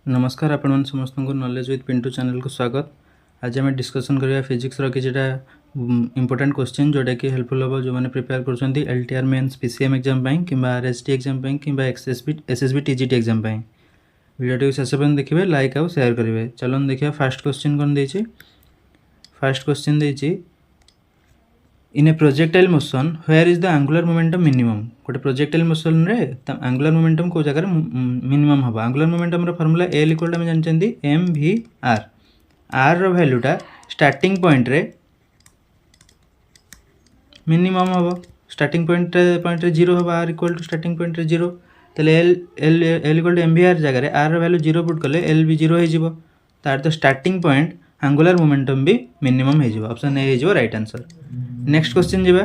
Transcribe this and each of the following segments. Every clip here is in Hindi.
नमस्कार आपण समस्त को नॉलेज विथ पिंटू चैनल को स्वागत। आज आम डिस्कसन करवा फिजिक्स किछटा इंपोर्टेंट क्वेश्चन जोटा कि हेल्पफुल हम जो मैंने प्रिपेयर कर एलटीआर मेन्स पीसीएम एग्जाम कि आरएसटी एग्जाम कि एसएसबी टीजीटी एग्जाम वीडियो शेष पर्यटन देखिए लाइक आउ शेयर करेंगे। चलो देखिए फास्ट क्वेश्चन कौन देछि। फास्ट क्वेश्चन देछि in a projectile motion where is the angular momentum minimum. गोटे प्रोजेक्टाइल मोशन रे एंगुलर मोमेंटम को जगह मिनिमम हम। एंगुलर मोमेंटम रो फार्मूला एल इक्वल टू जानते एम वी आर। आर रो वैल्यूटा स्टार्टिंग पॉइंट रे मिनिमम हम। स्टार्टिंग पॉइंट रे 0 हम। R equal to starting point रे 0 तेल L L L equal to m v r जगह आर रो वैल्यू 0 पुट कले एल भी 0 हो तार तो स्टार्टिंग पॉइंट एंगुलर मोमेंटम भी मिनिमम हो। ऑप्शन ए हो राइट आंसर। नेक्स्ट क्वेश्चन जीवा।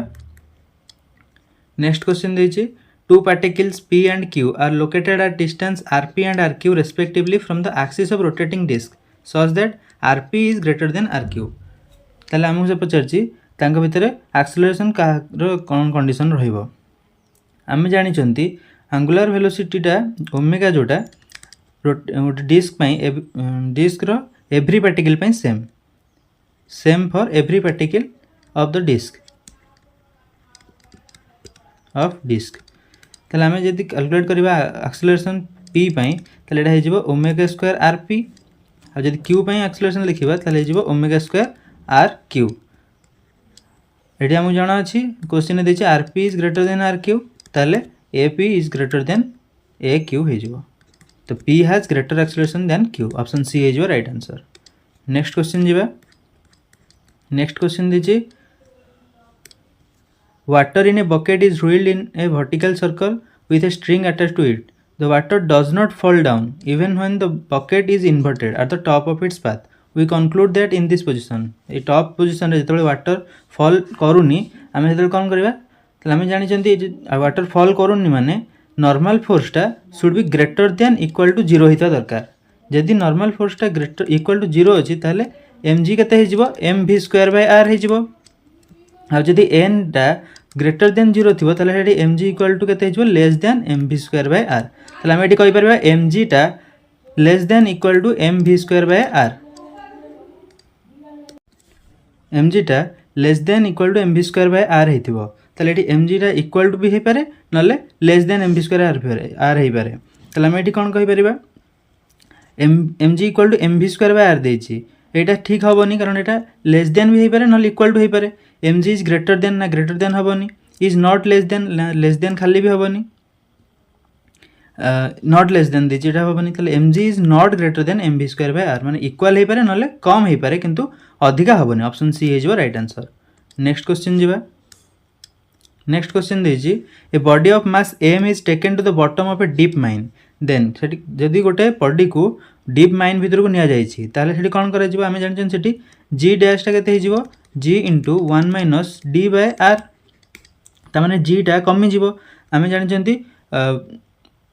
नेक्स्ट क्वेश्चन देछि two particles P and Q are located at distance RP and RQ respectively from the axis of rotating disk such that RP is greater than RQ। ताले हमहु से पचारछि तांका भितरे एक्सेलरेशन कार कोन कंडीशन रहिबो। आमे जानि चंती एंगुलर वेलोसिटी टा ओमेगा जोटा डिस्क पई डिस्क रो एवरी पार्टिकल पई same for every particle of the disc ताले आमे जदि कैलकुलेट करबा एक्सेलरेशन p पई ताले एटा हे जिवो ओमेगा स्क्वायर rp आ जदि q पई एक्सेलरेशन लिखिबा ताले हे जिवो ओमेगा स्क्वायर rq। एटी हमु जाना अछि क्वेश्चन देछि rp is greater than rq ताले ap is greater than aq हे जिवो। तो p has greater acceleration than q। Option सी हे जिवो राइट आंसर। नेक्स्ट क्वेश्चन जिवा। नेक्स्ट क्वेश्चन देछि water in a bucket is rolled in a vertical circle with a string attached to it. The water does not fall down even when the bucket is inverted at the top of its path. We conclude that in this position a top position रे जतबे water fall करूनी आमे जतबे कोन करबा तले आमे जानि चंती water fall करूनी माने normal force टा should be greater than equal to 0 हिता दरकार। यदि normal force टा greater equal to 0 अछि ताले mg केते हे जिवो mv square by r हे जिवो। आ जदि n टा ग्रेटर देन 0 थी ताले हेडी mg इक्वल टू केते हिजो less than mv square by r। ताले हम एटी कहि परबा mg टा less than equal to mv square by r। mg टा less than equal to mv square by r हेतिबो ताले एटी mg टा इक्वल टू भी हे पारे नले less than mv square r हे पारे। ताले हम एटी कोन कहि परबा mg equal to mv square by r देछि एटा ठीक हबोनी कारण एटा लेस देन भी हे पारे नले इक्वल टू हे पारे। mg इज ग्रेटर देन ना ग्रेटर देन हबोनी इज नॉट लेस देन खाली भी हबोनी नॉट लेस देन देछि एटा हबोनी तले mg is not greater than mv square by r माने इक्वल हे पारे नले कम हे पारे किंतु अधिका हबोनी। ऑप्शन सी हे जो राइट आंसर। नेक्स्ट क्वेश्चन जिबा। नेक्स्ट क्वेश्चन देछि a body of mass m is taken to the bottom of a deep mine then सेठी जदी गोटे बॉडी को डीप माइन भीतर को निया जाइछि ताले सेठी कोन करा जिवो आमे जानछन सेठी g डैश टा केते हे जिवो g into 1 minus d by r ता माने g टा कमी जिवो। आमे जानछंती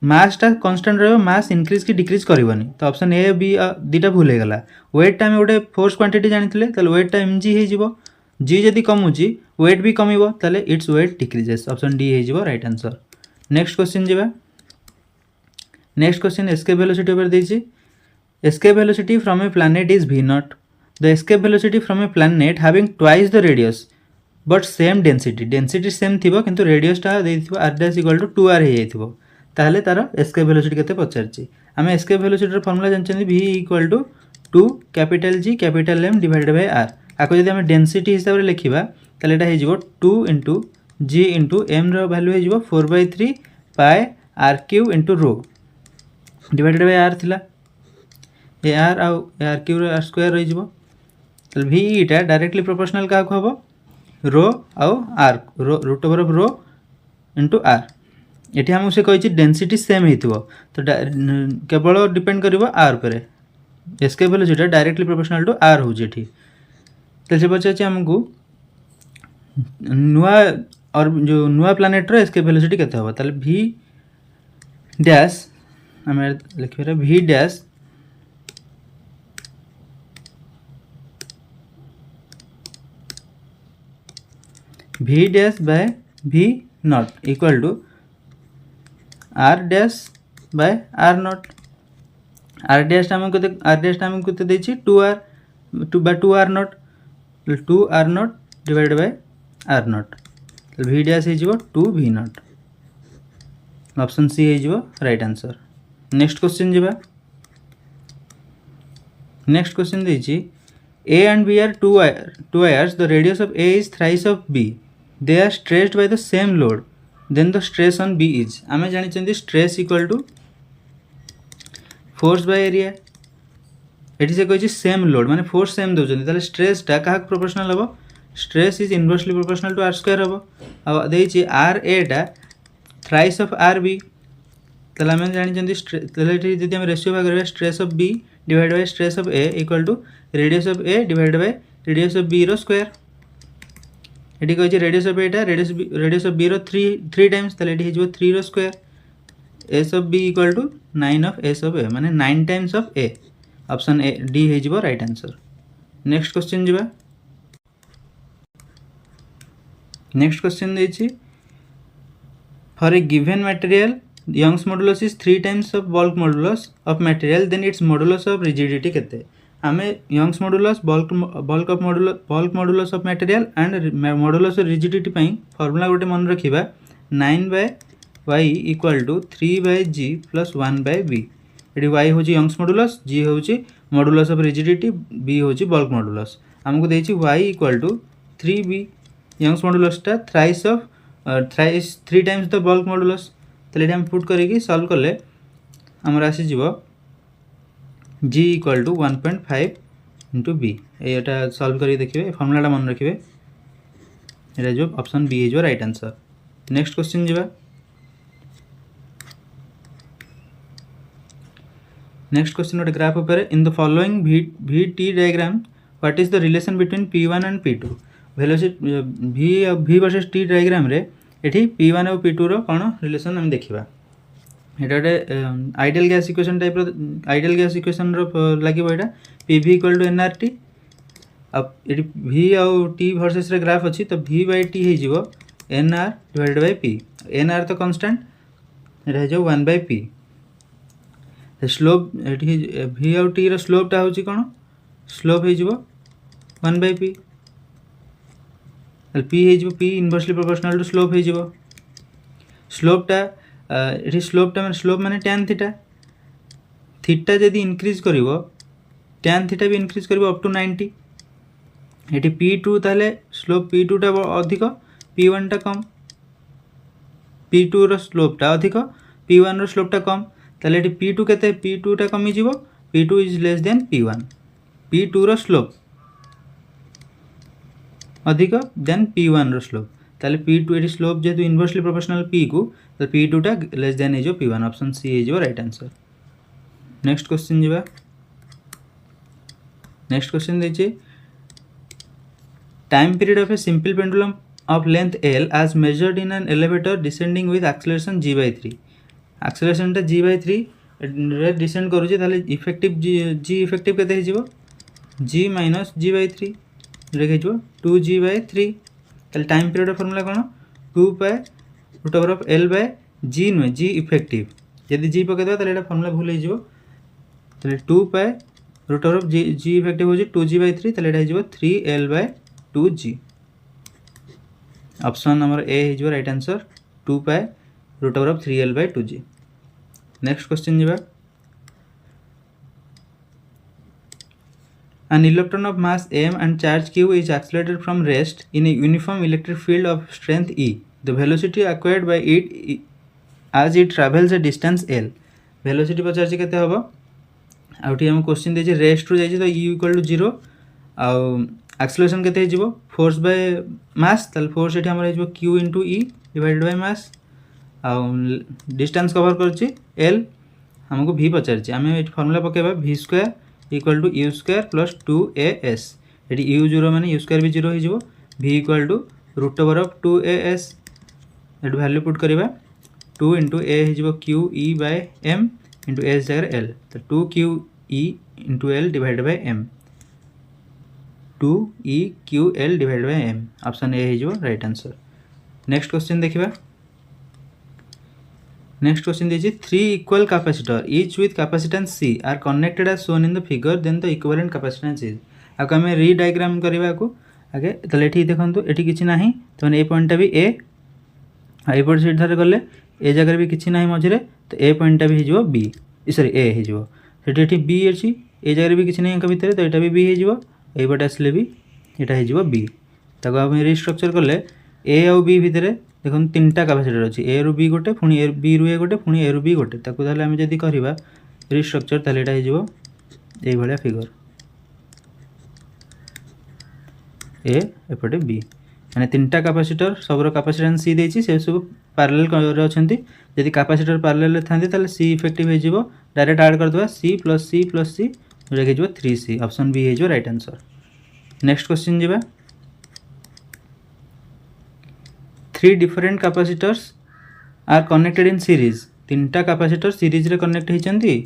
मास टा कांस्टेंट रहबो मास इंक्रीज की डिक्रीज करबोनी। तो ऑप्शन ए बी दीटा भूल हे गला। वेट टा में गोटे फोर्स क्वांटिटी जानिथिले ताले वेट टा mg हे जिवो g जदी कमुची वेट भी कमिवो ताले its weight decreases. Option D हे जिवो राइट आंसर। नेक्स्ट क्वेश्चन जिबा। नेक्स्ट क्वेश्चन एस्केप वेलोसिटी ऊपर देछि escape velocity from a planet is v naught. The escape velocity from a planet having twice the radius but same density same थिबो किंतु radius टा देथिबो r dash equal to 2r हे जाइथिबो ताले तार escape velocity केते पचारछि। हमें escape velocity रो फार्मूला जानछन v equal to 2 capital G capital M divided by r। आको जदि हमें density हिसाब रे लिखिबा ताले एटा हे जिवो 2 into G into M रो वैल्यू हे जिवो 4/3 pi r cube into rho divided by r थिला ए r आ r cube r square रहि जिवो तो v टा डायरेक्टली प्रोपोर्शनल का हबो रो आउ r root over of rho into r। एठी हम से कहि छि डेंसिटी सेम हेतिबो तो केवल डिपेंड करिवो r पर। Escape velocity directly proportional to r हो जेठी। तो से पछे छि हमकु नुवा और जो नुवा प्लैनेट रो एस्केप वेलोसिटी केते हबो ताले v डैश हम लिखिबे v dash v dash by v naught equal to r dash by r naught। R dash आमको केते देछि 2r 2r naught 2r naught divided by r naught तो v डैश हे जिवो 2v नॉट ऑप्शन सी हे जिवो राइट आंसर। नेक्स्ट क्वेश्चन जिबा नेक्स्ट क्वेश्चन देछि a and b are two wires the radius of a is thrice of b they are stressed by the same load then the stress on b is आमे जानि चंदी stress equal to force by area एठी से कहछि सेम लोड माने फोर्स सेम दोचंदी ताले स्ट्रेस टा काहा प्रोपोर्शनल हबो stress is inversely proportional to r square हबो आ देछि r a टा थ्राइस ऑफ r b ताले आमे जानि चंदी ताले एठी जदि हम रेशियो भाग करबा stress of b divide by stress of a equal to radius of a divide by radius of b रो स्क्वायर एठी कहछि रेडियस ऑफ a टा रेडियस ऑफ b रो 3 टाइम्स ताले एठी हिजबो 3 रो square s of b equal to 9 of s of a माने 9 times of a option A डी हे जिवो राइट आंसर। नेक्स्ट क्वेश्चन जिबा नेक्स्ट क्वेश्चन देछि for a given material Young's modulus is 3 times of bulk modulus of material then its modulus of rigidity केते आमे Young's modulus bulk modulus of material and modulus of rigidity पई फार्मूला गोटे मन रखिबा 9/y equal to 3/g + 1/b एटी y होची यंग्स मॉडुलस g होची मॉडुलस ऑफ रिजिडिटी b होची बल्क मॉडुलस हमको देछि y equal to 3b Young's modulus टा thrice 3 times the bulk modulus तले हम पुट करेगी सॉल्व करले हमर आसी जीवो g equal to 1.5 * b Etah solve करी देखिबे फार्मूलाटा मन रखिबे एटा जो ऑप्शन बी हे जो राइट आंसर। नेक्स्ट क्वेश्चन जीवा नेक्स्ट क्वेश्चन गोटे ग्राफ ऊपर in the following vt diagram what is the relation between p1 and p2 velocity v versus t diagram रे एठी p1 और p2 रो कोन रिलेशन हम देखिबा एटा गोटे आइडियल गैस इक्वेशन टाइप रो आइडियल गैस इक्वेशन रो लागिबो एटा pv = nRT अब एठी v और t वर्सेस रे ग्राफ अछि तो v/t हे जिवो nr / p nr तो कांस्टेंट रह जो 1/p स्लोप एठी v और t रो स्लोप टा होची कोन स्लोप हे जिवो 1/p p हे जिवो p inversely proportional to slope हे जिवो स्लोप टा एठी स्लोप माने tan थीटा थीटा यदि इंक्रीज करिवो tan थीटा भी इंक्रीज करिवो अप टू 90 एठी p2 ताले स्लोप p2 टा अधिक p1 टा कम p2 रो स्लोप टा अधिक p1 रो स्लोप टा कम ताले एठी p2 केते p2 टा कमी जिवो p2 is less than p1 p2 रो स्लोप अधिक देन p1 रो स्लोप ताले p2 एठी स्लोप जेतु इनवर्सली प्रोपोर्शनल p को तो p2 टा लेस देन हे जो p1 ऑप्शन सी हे जो राइट आंसर। नेक्स्ट क्वेश्चन जिबा नेक्स्ट क्वेश्चन देछि time period of a simple pendulum of length L as measured in an elevator descending with acceleration g/3 acceleration टा g/3 रे डिसेंड करूची ताले इफेक्टिव g इफेक्टिव केते हिजिवो g - g/3 रे हिजिवो 2g/3 ताले टाइम पीरियड फार्मूला कोन 2π√L/g नो g इफेक्टिव यदि g पके दो ताले एटा फार्मूला भूल हिजिवो ताले 2π√g इफेक्टिव होजी 2g/3 ताले एटा हिजिवो 3L/2g option number A is your right answer 2π√3L/2g। Next question जिबा an electron of mass m and charge q is accelerated from rest in a uniform electric field of strength e the velocity acquired by it as it travels a distance l velocity पचारछि केते हबो आउटी हम क्वेश्चन देछि रेस्ट रो जाइछि तो u = 0 आ एक्सेलरेशन केते हिजिवो फोर्स बाय मास तल फोर्स एठी हमर हिजिवो q * e divided by mass आ डिस्टेंस कवर करछि l हमको v पचारछि हमें एठी फार्मूला पकेबा v² = u² + 2as एठी u0 माने u² भी 0 हिजिवो v = √2as एठी वैल्यू पुट करिबा 2 * a हिजिवो q/e/m * s जगह l तो 2q/e/l divided by m 2eql divided by m option a हिजो राइट आंसर। नेक्स्ट क्वेश्चन देखिबा नेक्स्ट क्वेश्चन दीजिए 3 equal capacitor each with capacitance c are connected as shown in the figure then the equivalent capacitance is आपको आम री डायग्राम करवा आगे ताले एठी देखंतु एठी किछि नाही तो ए पॉइंटटा भी ए एपट साइड धर गले ए जगह भी किछि नाही मझरे तो ए पॉइंटटा भी हो बी सॉरी ए हो एठी बी अच्छी ए जगह भी किछि नाही अंक भितर तो एटा भी बी हो एपट आसले भी एटा हो बी ताको आम रिस्ट्रक्चर कले ए आउ बी भितर देखो 3टा कैपेसिटर अच्छी ए रु बी गोटे पुणी ए बी रु ए गोटे पुणी ए रु बी गोटे ताको ताले आम जदि करबा रिस्ट्रक्चर ताले एटा हो एई भलिया फिगर ए एपटे बी माने 3टा कैपेसिटर सबरो कैपेसिटेंस सी देछि से सब पैरेलल रे अछंती यदि कैपेसिटर पैरेलल रे थांती ताले सी इफेक्टिव हे जिवो डायरेक्ट ऐड कर दवा सी प्लस सी जोटा कि 3c ऑप्शन बी हे जो राइट आंसर। नेक्स्ट क्वेश्चन जिबा 3 different capacitors are connected in series 3टा कैपेसिटर सीरीज रे कनेक्ट हेचंती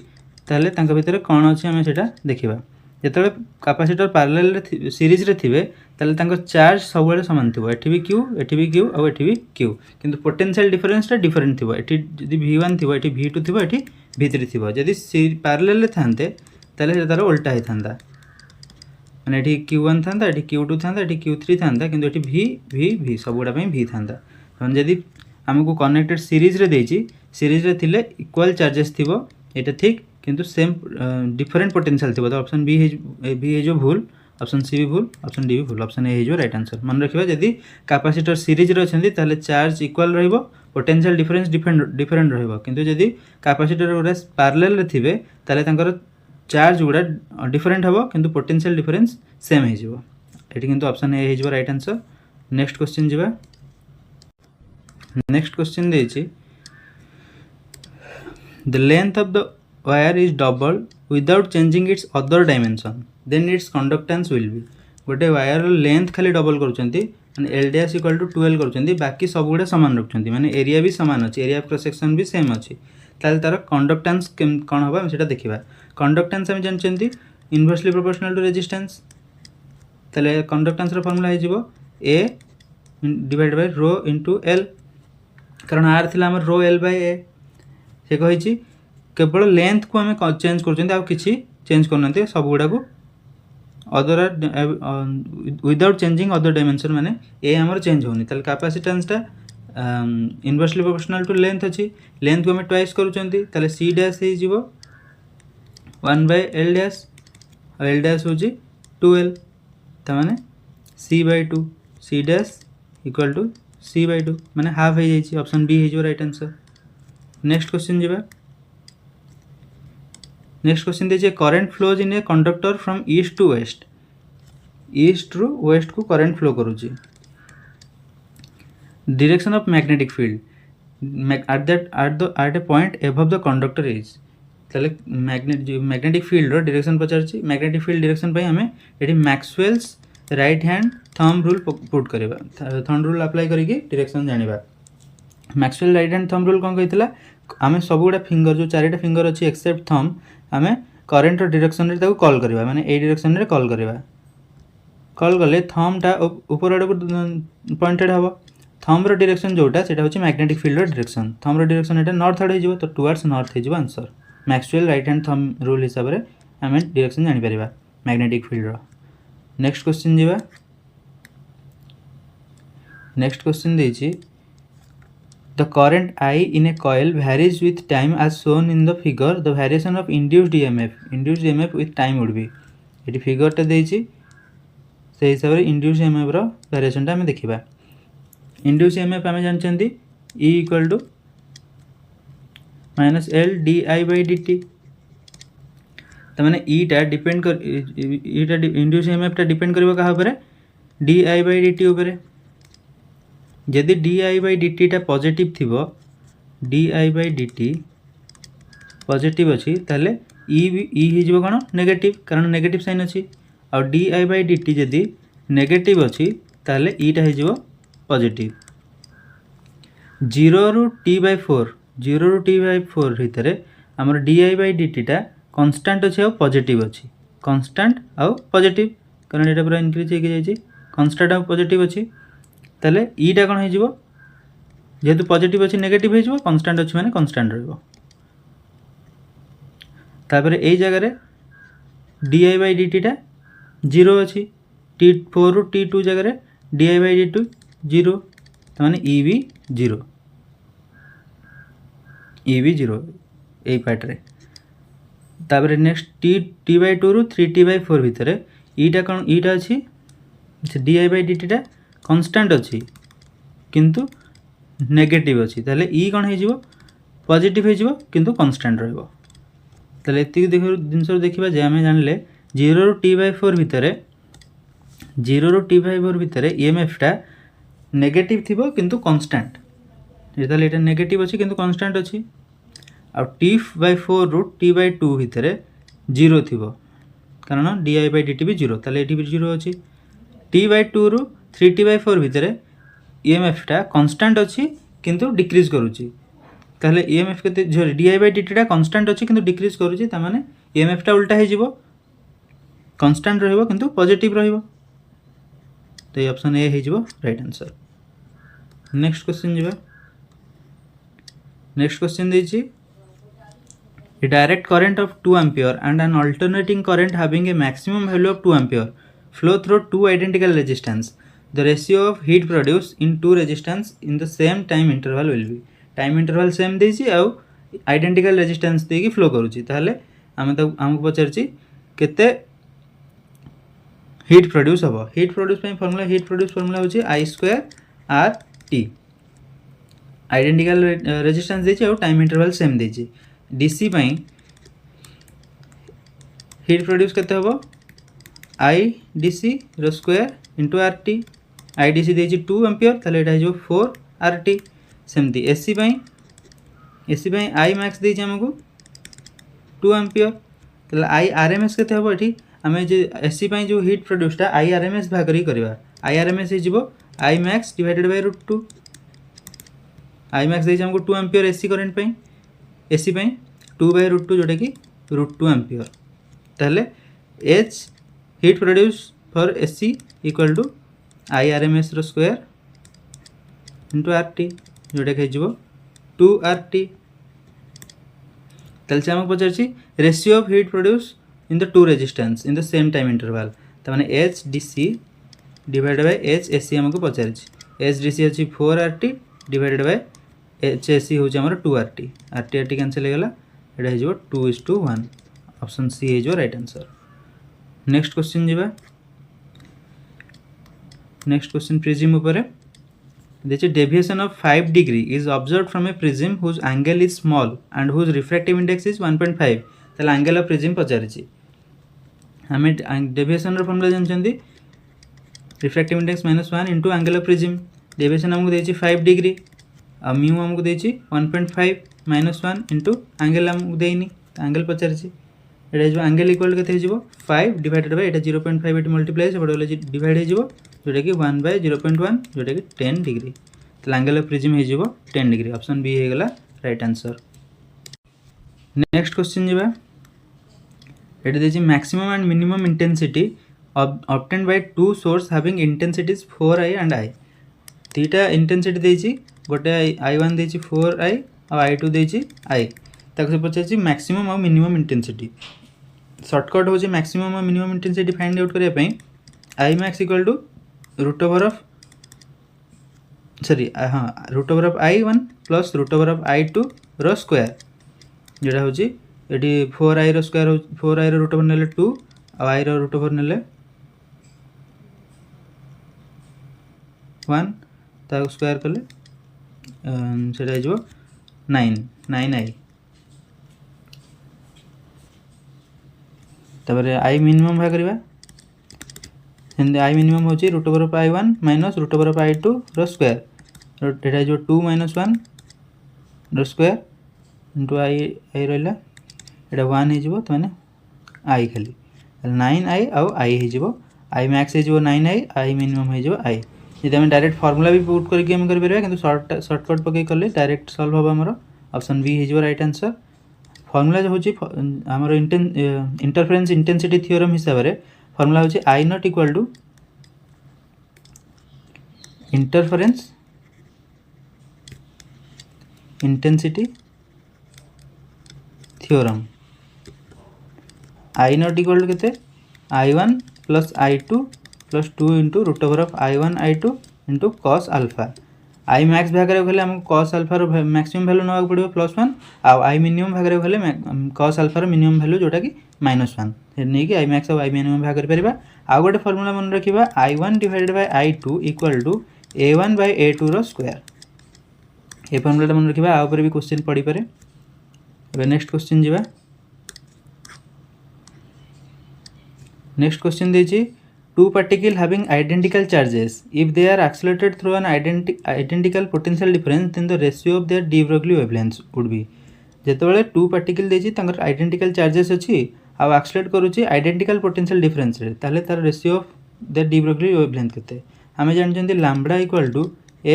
ताले तांका भितर कोन अछि हमें सेटा देखिबा जेतले कैपेसिटर पैरेलल रे सीरीज रे थिबे ताले तांको चार्ज सब बेले समान थिबो एठी भी क्यू और एठी भी क्यू किंतु पोटेंशियल डिफरेंस टा डिफरेंट थिबो एठी जदि v1 थिबो एठी v2 थिबो एठी v3 थिबो जदि पैरेलल रे थांते ताले तार उल्टा हे थांदा माने एठी q1 थांदा एठी q2 थांदा एठी q3 थांदा किंतु एठी v सब गुडा पे v थांदा तन जदि हमको कनेक्टेड सीरीज रे देछि सीरीज रे थिले इक्वल चार्जेस थिबो एटा ठीक किंतु सेम डिफरेंट पोटेंशियल थिबो तो ऑप्शन बी हे जो भूल ऑप्शन सी भी भूल ऑप्शन डी भी भूल ऑप्शन ए जो राइट आंसर मन रखिबा जदि कैपेसिटर सीरीज रे अछंती ताले चार्ज इक्वल रहइबो पोटेंशियल डिफरेंस डिफरेंट रहइबो किंतु जदि कैपेसिटर गुडा पैरेलल रे थिबे ताले तांकर चार्ज गुडा डिफरेंट हबो किंतु पोटेंशियल डिफरेंस सेम हे जिवो एठी किंतु ऑप्शन ए हे जो राइट आंसर। नेक्स्ट क्वेश्चन जिबा नेक्स्ट क्वेश्चन देछि the length of the wire is doubled without changing its other dimension then its conductance will be गोटे वायर लेंथ खाली डबल करूछंती माने एल डैश इक्वल टू 12 करूछंती बाकी सब गुडा समान रखछंती माने एरिया भी समान अछि एरिया क्रॉस सेक्शन भी सेम अछि ताले तार कंडक्टेंस कोन होबा हम सेटा देखिबा कंडक्टेंस हम जानछंती इनवर्सली प्रोपोर्शनल टू रेजिस्टेंस ताले कंडक्टेंस रो फार्मूला हे जिवो a divide by rho into l कारण r थिला हमर रो l बाय a से कही केवल लेंथ को आम चेंज कर किसी चेंज करना सब गुड़ा को other without changing other dimension माने ए हमर चेंज होनी ताले कैपेसिटेंस टा इनवर्सली प्रोपोर्शनल टू लेंथ अछि लेंथ को हम ट्वाइस करूचंती ताले c डैश हे जिवो 1 बाय l डैश और l डैश हो जी 2l त माने c by 2 c dash equal to c by 2 माने हाफ हे जाई छी ऑप्शन बी हे जो राइट आंसर। नेक्स्ट क्वेश्चन जिबा नेक्स्ट क्वेश्चन दे current flows in a conductor from east to west रु वेस्ट को करंट फ्लो करूची direction of magnetic field at a point above the conductor is ताले मैग्नेटिक फील्ड रो डायरेक्शन पचारची मैग्नेटिक फील्ड डायरेक्शन पई हमें एठी Maxwell's right hand thumb rule put करबा थंब रूल अप्लाई करिके डायरेक्शन जानिबा Maxwell right hand thumb rule कौन कही आम सब गुड़ा फिंगर जो 4टा फिंगर अच्छी एक्सेप्ट थंब आम करेन्ट डायरेक्शन रे कॉल करवा माने ए डायरेक्शन रे कॉल करवा कॉल कले थंबटा ऊपर आड़ को पॉइंटेड हम थंब रो डायरेक्शन जोटा सेटा होची मैग्नेटिक फील्ड रो डायरेक्शन थंब रो डायरेक्शन एटा नॉर्थ आड़ हो तो टुवर्ड्स नॉर्थ हो answer Maxwell right hand thumb rule हिसाब से आम डायरेक्शन जानि परिबा मैग्नेटिक फील्ड रो। नेक्स्ट क्वेश्चन जीवा नेक्स्ट क्वेश्चन देछि The current I in a coil varies with time as shown in the figure. The variation of induced EMF with time would be. ये फिगर टा देछि से हिसाब रे induced EMF रो वेरिएशन टा हम देखिबा। induced EMF हम जानचंती E equal to minus L di by dt त माने E टा डिपेंड कर E टा induced EMF टा डिपेंड करबो कहा ऊपर di by dt ऊपर जदि डी आई बाई डी टा पॉजिटिव थिबो D I by D T positive अच्छी ताले ई हो कौन नेगेटिव कारण नेगेटिव साइन अच्छी आ D I by D T जदि नेगेटिव अच्छी ताले ईटा हो पॉजिटिव 0 रु टी बाय 4 भितर आमर डी आई बाई डी टा कन्स्टांट अच्छे आ पॉजिटिव अच्छी कन्स्टांट आ पॉजिटिव कारण यहाँ पूरा इनक्रीज हो कन्स्टांट आ पॉजिटिव अच्छी ताले ईटा कौन हो जेहेतु पॉजिटिव अच्छी नेगेटिव हो कन्स्टांट अच्छी माने कन्स्टांट रहिबो तापर ए जगह डी आई बाई डी टा 0 अच्छी T4 रु T2 जगह डी आई बाई डी2 0 ताने ई भी 0 यही पार्ट रे तापर नेक्स्ट टी बाई 2 रु 3T बाई 4 भितर ईटा कौन ईटा अच्छी डी आई बाई डी टा कन्स्टांट अच्छी किंतु नेगेटिव अच्छी ताले ई कौन हो पॉजिटिव हो किंतु कन्स्टांट रहिबो ताले एति जिनस देखा जे आम जान 0 रु T बाई 4 भितर 0 रु T बाई 4 भितर EMF टा नेगेटिव थिबो किंतु कन्स्टांट ताले एटा नेगेटिव अच्छी किंतु कन्स्टांट अच्छी आ T बाई 4 रु T बाई 2 भितर 0 थिबो कारण D I by D T भी 0 ताले एटी भी 0 अच्छी T बाई 2 रु 3T बाई 4 भितर EMF टा कन्स्टांट अच्छी किंतु डिक्रीज करूची ताले EMF के D I by D T टा कन्स्टांट अच्छी किंतु डिक्रीज करूची ता माने EMF टा उल्टा हो कन्स्टांट रहिबो किंतु पॉजिटिव रहिबो तो ये ऑप्शन ए हो राइट आंसर नेक्स्ट क्वेश्चन जीवा नेक्स्ट क्वेश्चन देछि A direct current of 2 ampere and an alternating current having a maximum value of 2 ampere flow through two identical resistance. The ratio of heat produced in two resistance in the same time interval will be. Time interval same देछि आउ identical resistance देकी flow करूछि ताले आमे त हमको पचारछि केते heat produce हबो heat produce पई फार्मूला होछि I square R T identical resistance देछि आउ time interval same देछि DC पाई हीट प्रोड्यूस करते हम आई DC रो square into r t I DC देछि 2 एम्पियर ताले एटा हो 4 आर टी सेमती AC पाई आई मैक्स देछि हमको 2 एम्पियर ताले आई RMS केते हम एठी हमें जे AC पाई जो हीट प्रोड्यूस टा आई RMS भाग करी करबा आई RMS हे जिवो I max divided by √2 I max देछि हमको 2 एम्पियर AC करंट पाई AC पाई 2 बाय √2 जोटा कि √2 एम्पियर ताले H heat produce for AC equal to I RMS रो स्क्वायर इंटू RT जोटा कि हो 2 RT ताले से हमको पचारछि ratio of heat produce in the two resistance in the same time interval त माने H DC divided by H AC हमको पचारछि H DC अछि 4 RT divided by H AC हो हमर 2 RT RT कैंसिल हो गला एटा हो 2:1 ऑप्शन सी हो राइट आंसर नेक्स्ट क्वेश्चन जीवा नेक्स्ट क्वेश्चन प्रिज्म ऊपर देखिए deviation of 5 degree is observed from a prism whose angle is small and whose refractive index is 1.5 ताले एंगल ऑफ प्रिज्म पचारछि हमें डेविएशन रो फार्मूला जानछंती refractive index -1 into angle of prism deviation हमको देछि 5 डिग्री आ म्यू हमको देछि 1.5 -1 इंटू एंगल हमको देइनी एंगल पचारछि एटा जो एंगल इक्वल केते हो जिवो 5 divided by Etah 0.5 eight multiply से बडले डिवाइड हो जिवो जोटा कि 1 बाय 0.1 जोटा कि 10 डिग्री तो एंगल ऑफ प्रिज्म हो जिवो 10 डिग्री ऑप्शन बी हो गला राइट आंसर नेक्स्ट क्वेश्चन जीवा एटा देछि maximum and minimum intensity obtained by two source having intensities 4i and I तीटा इंटेंसिटी देछि गोटे I1 देछि 4i और I2 देछि I ताको से पछाछि मैक्सिमम और मिनिमम इंटेंसिटी शॉर्टकट होछि मैक्सिमम और मिनिमम इंटेंसिटी फाइंड आउट करिया पई I max equal to root over of root over of I1 plus root over of I2 रो स्क्वायर जेटा होछि एटी 4i रो स्क्वायर 4i रो रूट ओवर नेले 2 और I रो रूट ओवर नेले 1 ताको स्क्वायर कले सेटा हो 9i तबरे I मिनिमम भाग करबा सेंदे I मिनिमम होची root over of I1 minus root over of I2 रो स्क्वायर एटा जो 2 - 1 रो स्क्वायर इनटू I रहला एटा 1 हे जिवो त माने I खाली 9i और I हे जिवो I मैक्स हे जिवो 9i I मिनिमम हे जिवो I यदि हम डायरेक्ट फार्मूला भी पुट करके हम कर परबा किंतु शॉर्टकट पके करले डायरेक्ट सॉल्व होबा हमरो ऑप्शन बी हे जिवो राइट आंसर फार्मूला जो होची हमरो इंटरफेरेंस इंटेंसिटी थ्योरम हिसाब रे फार्मूला होची I naught equal to interference intensity theorem I naught equal to केते I1 plus I2 plus 2 into root over of I1 I2 into cos alpha I max भाग गले आमको कॉस अल्फार मैक्सिमम वैल्यू ना पड़ो +1 आउ आई मिनिमम भाग गले कॉस अल्फार मिनिमम वैल्यू जोटा कि -1 नहीं कि आई मैक्स और आई मिनिमम भाग कर आउ गोटे फॉर्मूला मन रखा I1 divided by I2 equal to A1 by A2 रो स्क्वायर ये फॉर्मूला मन रखा आ भी क्वेश्चन पड़ी पारे। नेक्स्ट क्वेश्चन जीवा नेक्स्ट क्वेश्चन देछि two particles having identical charges if they are accelerated through an identical potential difference then the ratio of their de Broglie wavelengths would be जेतेबेले टू पार्टिकल देछि तांकर आइडेंटिकल चार्जेस अछि आ एक्सेलरेट करूछि आइडेंटिकल पोटेंशियल डिफरेंस रे ताले तार ratio of the de Broglie wavelength केते हमें जानछन्ती lambda equal to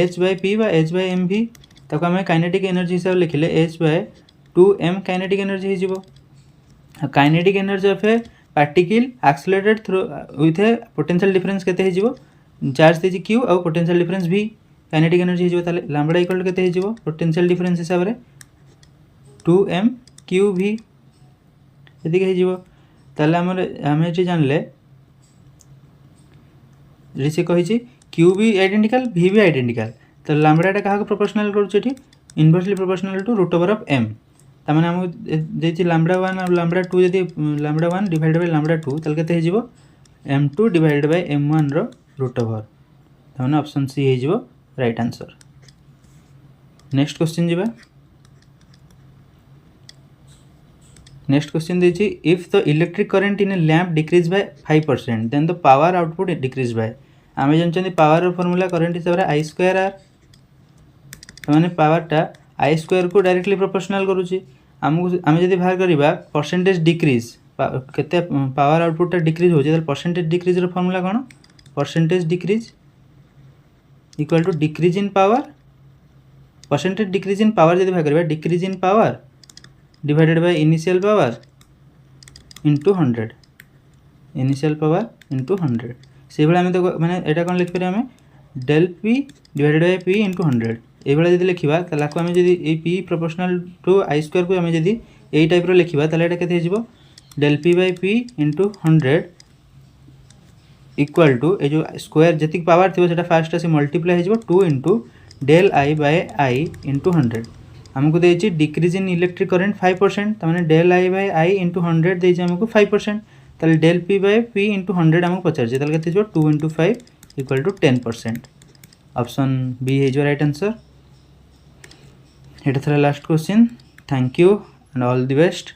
h by p बा h by mv ताको हमें काइनेटिक एनर्जी हिसाब लिखिले h by 2m kinetic energy हे जिवो kinetic energy of a particle accelerated through with a potential difference केते हेजिवो चार्ज देछि q और potential difference v kinetic energy हेजिवो ताले लैम्बडा इक्वल टू केते हेजिवो पोटेंशियल डिफरेंस हिसाब रे 2m qv एदिके हेजिवो ताले हम एठी जानले रिसे कहिछि q भी आइडेंटिकल v भी आइडेंटिकल तो लैम्बडाटा काहा प्रोपोर्शनल करूछि एठी inversely proportional to root over of m तामाने हम देछि लैम्बडा 1 और लैम्बडा 2 यदि लैम्बडा 1 डिवाइडेड बाय लैम्बडा 2 तल केते हेजिवो m2 डिवाइडेड बाय m1 रो रूट ओवर तामाने ऑप्शन सी हेजिवो राइट आंसर। नेक्स्ट क्वेश्चन जीवा नेक्स्ट क्वेश्चन देछि if the electric current in a lamp decrease by 5% then the power output decrease by आमे जानछन्ती पावर रो फार्मूला करंट हिसाब रे I2R तामाने पावरटा I2 को डायरेक्टली प्रोपोर्शनल करूछि आमे जदि बाहर करिबा परसेंटेज डिक्रीज केते पावर आउटपुट डिक्रीज हो जे परसेंटेज डिक्रीज रो फार्मूला कोन percentage decrease equal to decrease in power percentage decrease in power जदि बाहर करिबा decrease in power divided by initial power into 100 initial power into 100 से बेला हमें तो माने एटा कोन लिख पारे हमें del p divided by p into 100 ए बेला जदि लिखिबा ताला को हमें जदि ए p प्रोपोर्शनल टू I2 को हमें जदि एई टाइप रो लिखिबा ताला एटा केते हेजिवो del p by p into 100 equal to ए जो स्क्वायर जति पावर थिबो सेटा फास्ट से मल्टीप्लाई हेजिवो 2 into del I by I into 100 हमको देछि डिक्रीज इन इलेक्ट्रिक करंट 5% त माने del I by I into 100 देछि हमको 5% ताले del p by p into 100 हमको पचार जे ताले केते हेजिवो 2 into 5 equal to 10%। Option B हेजिवो राइट आंसर। एटा थरा last question. Thank you and all the best.